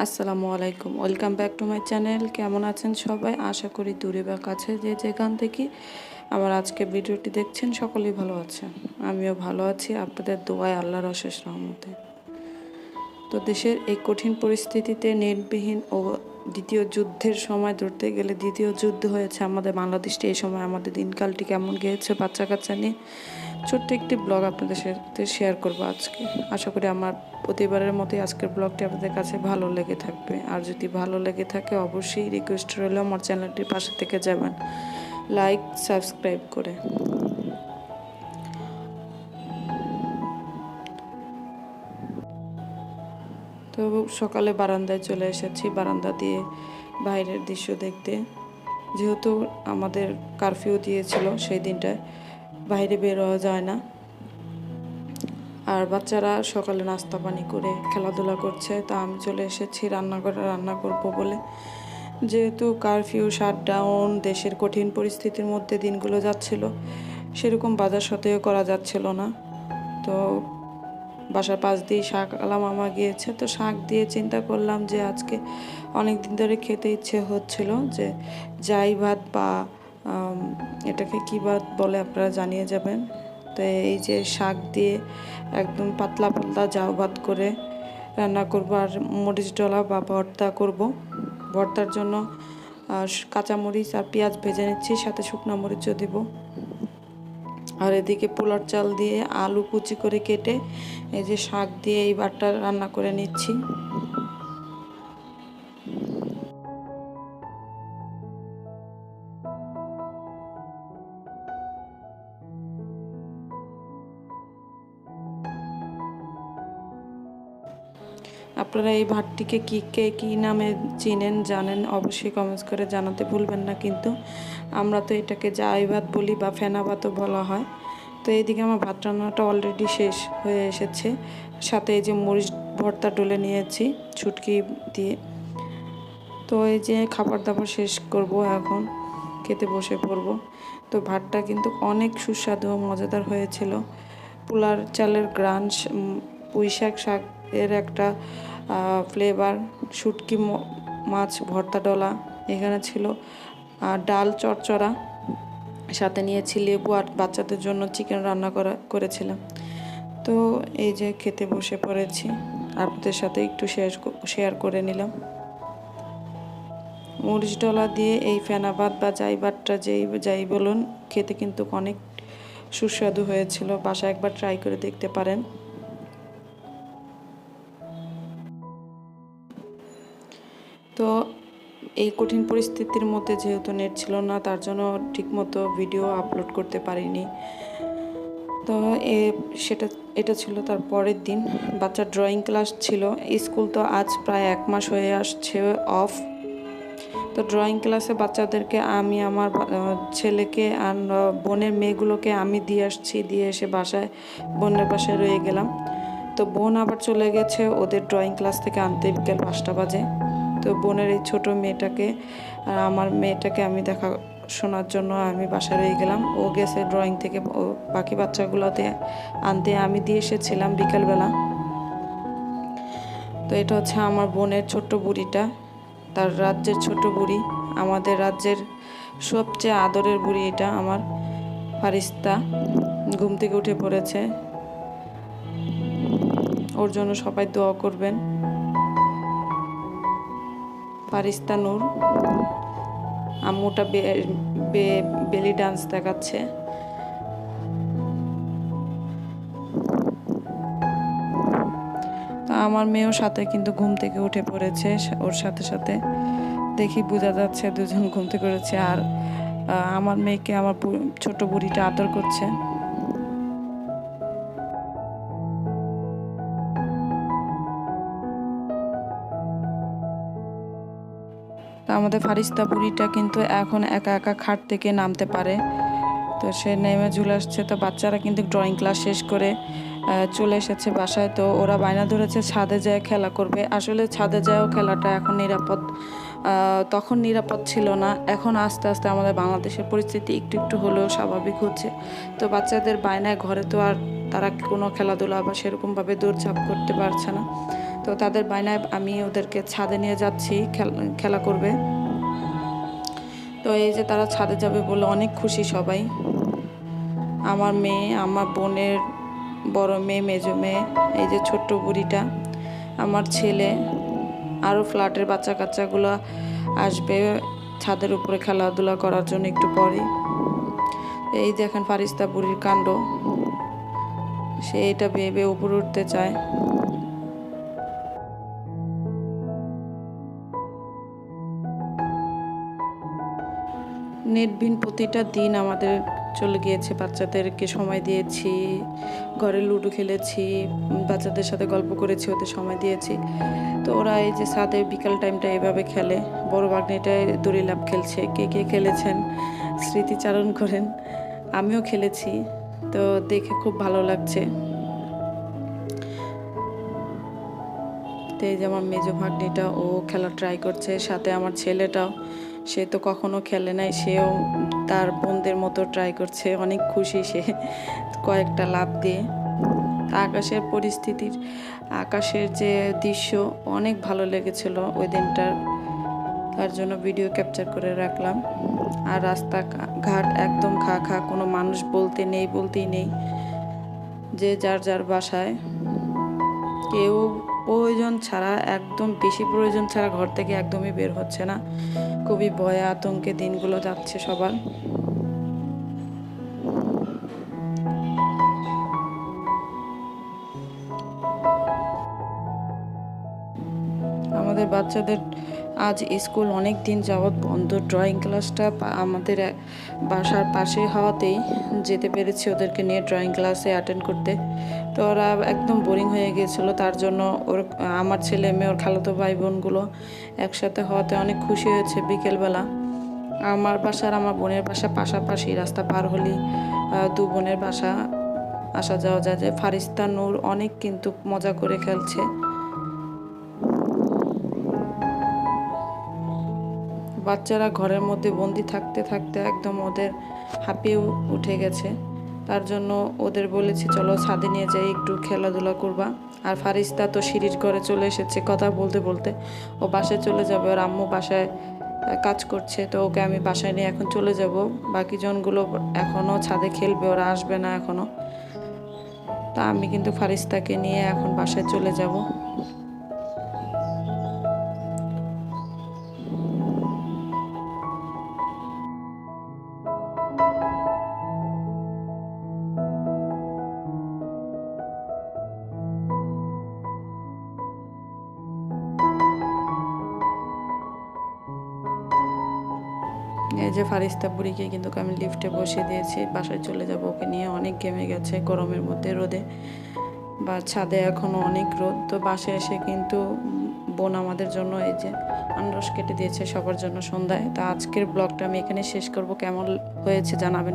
আসসালামু আলাইকুম, welcome back to my channel. কেমন আছেন সবাই? আশা করি দূরে বা কাছে যে যেখান থেকে আমার আজকে ভিডিওটি দেখছেন সকলেই ভালো আছেন। আমিও ভালো আছি আপনাদের দোয়ায়, আল্লাহর অশেষ রহমতে। তো দেশের এই কঠিন পরিস্থিতিতে নেটবিহীন ও দ্বিতীয় যুদ্ধের সময় ধরতে গেলে দ্বিতীয় যুদ্ধ হয়েছে আমাদের বাংলাদেশে। এই সময় আমাদের দিনকালটি কেমন গিয়েছে বাচ্চা কাচ্চা নিয়ে ছোট্ট একটি ব্লগ আপনাদের সাথে শেয়ার করব আজকে। আশা করি আমার প্রতিবারের মতোই আজকের ব্লগটি আপনাদের কাছে ভালো লেগে থাকবে। আর যদি ভালো লেগে থাকে অবশ্যই রিকোয়েস্ট রইল আমার চ্যানেলটির পাশে থেকে যাবেন লাইক সাবস্ক্রাইব করে। তো সকালে বারান্দায় চলে এসেছি, বারান্দা দিয়ে বাইরের দৃশ্য দেখতে। যেহেতু আমাদের কারফিউ দিয়েছিল সেই দিনটায় বাইরে বের হওয়া যায় না, আর বাচ্চারা সকালে নাস্তা পানি করে খেলাধুলা করছে। তা আমি চলে এসেছি রান্নাঘরে রান্না করব বলে। যেহেতু কারফিউ শাটডাউন, দেশের কঠিন পরিস্থিতির মধ্যে দিনগুলো যাচ্ছিল, সেরকম বাজার সতেও করা যাচ্ছিল না। তো বাসার পাশ দিয়ে শাক আলা মামা গিয়েছে, তো শাক দিয়ে চিন্তা করলাম যে আজকে অনেক দিন ধরে খেতে ইচ্ছে হচ্ছিল যে জাই ভাত বা এটাকে কী ভাত বলে আপনারা জানিয়ে যাবেন। তো এই যে শাক দিয়ে একদম পাতলা পাতলা জাউ ভাত করে রান্না করব, আর মরিচ ডলা বা ভর্তা করব। ভর্তার জন্য কাঁচামরিচ আর পেঁয়াজ ভেজে নিচ্ছি, সাথে শুকনো মরিচও দিব। আর এদিকে পোলার চাল দিয়ে আলু কুচি করে কেটে এই যে শাক দিয়ে এই ভাতটা রান্না করে নিচ্ছি। আপনারা এই ভাতটিকে কী নামে চিনেন জানেন অবশ্যই কমেন্টস করে জানাতে ভুলবেন না। কিন্তু আমরা তো এটাকে জাই ভাত বলি বা ফেনা ভাতও বলা হয়। তো এইদিকে আমার ভাত রান্নাটা অলরেডি শেষ হয়ে এসেছে। সাথে এই যে মরিচ ভর্তা ডলে নিয়েছি ছুটকি দিয়ে। তো এই যে খাবার দাবার শেষ করব, এখন খেতে বসে পড়ব। তো ভাতটা কিন্তু অনেক সুস্বাদু ও মজাদার হয়েছিল। পোলার চালের গ্রান, পুঁই শাক এর একটা ফ্লেভার, শুটকি মাছ ভর্তা ডলা এখানে ছিল, ডাল চচ্চড়া, সাথে নিয়েছি লেবু, আর বাচ্চাদের জন্য চিকেন রান্না করেছিলাম। তো এই যে খেতে বসে পড়েছি, আপনাদের সাথে একটু শেয়ার করে নিলাম। মরিচ ডলা দিয়ে এই ফেনা ভাত বা জাই ভাতটা যাই বলুন, খেতে কিন্তু অনেক সুস্বাদু হয়েছিল। বাসায় একবার ট্রাই করে দেখতে পারেন। তো এই কঠিন পরিস্থিতির মধ্যে যেহেতু নেট ছিল না, তার জন্য ঠিকমতো ভিডিও আপলোড করতে পারিনি। তো এটা ছিল তার পরের দিন। বাচ্চার ড্রয়িং ক্লাস ছিল। স্কুল তো আজ প্রায় 1 মাস হয়ে আসছে অফ। তো ড্রয়িং ক্লাসে বাচ্চাদেরকে আমি আমার ছেলেকে আর বোনের মেয়েগুলোকে আমি দিয়ে আসছি, দিয়ে এসে বোনের বাসায় রয়ে গেলাম। তো বোন আবার চলে গেছে ওদের ড্রয়িং ক্লাস থেকে আনতে বিকেল 5টা বাজে। তো বোনের এই ছোটো মেয়েটাকে আর আমার মেয়েটাকে আমি দেখাশোনার জন্য আমি বাসায় রয়ে গেলাম। ও গেছে ড্রয়িং থেকে, ও বাকি বাচ্চাগুলোতে আনতে আমি দিয়ে এসেছিলাম বিকেলবেলা। তো এটা হচ্ছে আমার বোনের ছোট্ট বুড়িটা, তার রাজ্যের ছোট বুড়ি, আমাদের রাজ্যের সবচেয়ে আদরের বুড়ি এটা আমার ফারিস্তা। ঘুম থেকে উঠে পড়েছে, ওর জন্য সবাই দোয়া করবেন। ফারিস্তা নূর, আম্মুটা বেলি ডান্স দেখাচ্ছে। তা আমার মেয়েও সাথে কিন্তু ঘুম থেকে উঠে পড়েছে, ওর সাথে সাথে দেখি বোঝা যাচ্ছে দুজন ঘুম থেকে উঠেছে। আর আমার মেয়েকে আমার ছোট বুড়িটা আদর করছে। তা আমাদের ফারিস্তা বুড়িটা কিন্তু এখন একা একা খাট থেকে নামতে পারে। তো সে নেমে চলে আসছে। তো বাচ্চারা কিন্তু ড্রয়িং ক্লাস শেষ করে চলে এসেছে বাসায়। তো ওরা বায়না ধরেছে ছাদে যায় খেলা করবে। আসলে ছাদে যায়ও খেলাটা এখন নিরাপদ, তখন নিরাপদ ছিল না। এখন আস্তে আস্তে আমাদের বাংলাদেশের পরিস্থিতি একটু একটু হলেও স্বাভাবিক হচ্ছে। তো বাচ্চাদের বায়নায় ঘরে তো আর তারা কোনো খেলাধুলা বা সেরকমভাবে দৌড়ঝাঁপ করতে পারছে না। তো তো তাদের বায়নায় আমি ওদেরকে ছাদে নিয়ে যাচ্ছি, খেলা করবে। তো এই যে তারা ছাদে যাবে বলে অনেক খুশি সবাই। আমার মেয়ে, আমার বোনের বড় মেয়ে, মেজো মেয়ে, এই যে ছোট্ট বুড়িটা, আমার ছেলে, আরও ফ্ল্যাটের বাচ্চা কাচ্চাগুলো আসবে ছাদের উপরে খেলাধুলা করার জন্য একটু পরে। এই দেখেন ফারিস্তা বুড়ির কাণ্ড, সে এটা ভেবে উপরে উঠতে চায়। নেটবিহীন প্রতিটা দিন আমাদের চলে গিয়েছে। বাচ্চাদেরকে সময় দিয়েছি, ঘরে লুডো খেলেছি, বাচ্চাদের সাথে গল্প করেছি, ওদের সময় দিয়েছি। তো ওরা এই যে ছাদে বিকাল টাইমটা এভাবে খেলে। বড় ভাগ্নিটায় দড়িলাফ খেলছে। কে কে খেলেছেন স্মৃতিচারণ করেন। আমিও খেলেছি, তো দেখে খুব ভালো লাগছে। তো এই যে আমার মেজো ভাগ্নিটা, ও খেলা ট্রাই করছে, সাথে আমার ছেলেটাও, সে তো কখনো খেলে নাই, সেও তার বোনদের মতো ট্রাই করছে। অনেক খুশি সে, কয়েকটা লাফ দিয়ে। আকাশের পরিস্থিতির, আকাশের যে দৃশ্য অনেক ভালো লেগেছিল ওই দিনটার, তার জন্য ভিডিও ক্যাপচার করে রাখলাম। আর রাস্তা ঘাট একদম খা খা, কোনো মানুষ বলতেই নেই। যে যার যার বাসায়, কেউ প্রয়োজন ছাড়া, একদম বেশি প্রয়োজন ছাড়া ঘর থেকে একদমই বের হচ্ছে না। খুবই ভয়ে আতঙ্কে দিনগুলো যাচ্ছে সবার। আমাদের বাচ্চাদের আজ স্কুল অনেক দিন যাবৎ বন্ধ। ড্রয়িং ক্লাসটা আমাদের বাসার পাশে হওয়াতেই যেতে পেরেছি ওদেরকে নিয়ে ড্রয়িং ক্লাসে অ্যাটেন্ড করতে। তো ওরা একদম বোরিং হয়ে গিয়েছিলো, তার জন্য আমার ছেলে মেয়ে, ওর খালাতো ভাই বোনগুলো একসাথে হওয়াতে অনেক খুশি হয়েছে। বিকেলবেলা আমার বাসা আর আমার বোনের বাসা পাশাপাশি, রাস্তা পার হলেই দু বোনের বাসা, আসা যাওয়া যায়। যে ফারিস্তা নূর অনেক কিন্তু মজা করে খেলছে। বাচ্চারা ঘরের মধ্যে বন্দি থাকতে থাকতে একদম ওদের হাঁপিয়ে উঠে গেছে। তার জন্য ওদের বলেছি চলো ছাদে নিয়ে যাই, একটু খেলাধুলা করবা। আর ফারিস্তা তো সিঁড়ির ঘরে চলে এসেছে কথা বলতে বলতে। ও বাসায় চলে যাবে, ওর আম্মু বাসায় কাজ করছে, তো ওকে আমি বাসায় নিয়ে এখন চলে যাব। বাকি জনগুলো এখনও ছাদে খেলবে, ওরা আসবে না এখনও। তা আমি কিন্তু ফারিস্তাকে নিয়ে এখন বাসায় চলে যাব। এই যে ফারিস্তা বুড়িকে কিন্তু আমি লিফটে বসিয়ে দিয়েছি, বাসায় চলে যাব ওকে নিয়ে। অনেক ঘেমে গেছে গরমের মধ্যে, রোদে বা ছাদে এখনও অনেক রোদ। তো বাসায় এসে কিন্তু বোন আমাদের জন্য এই যে আনারস কেটে দিয়েছে সবার জন্য সন্ধ্যায়। তা আজকের ব্লগটা আমি এখানে শেষ করব। কেমন হয়েছে জানাবেন।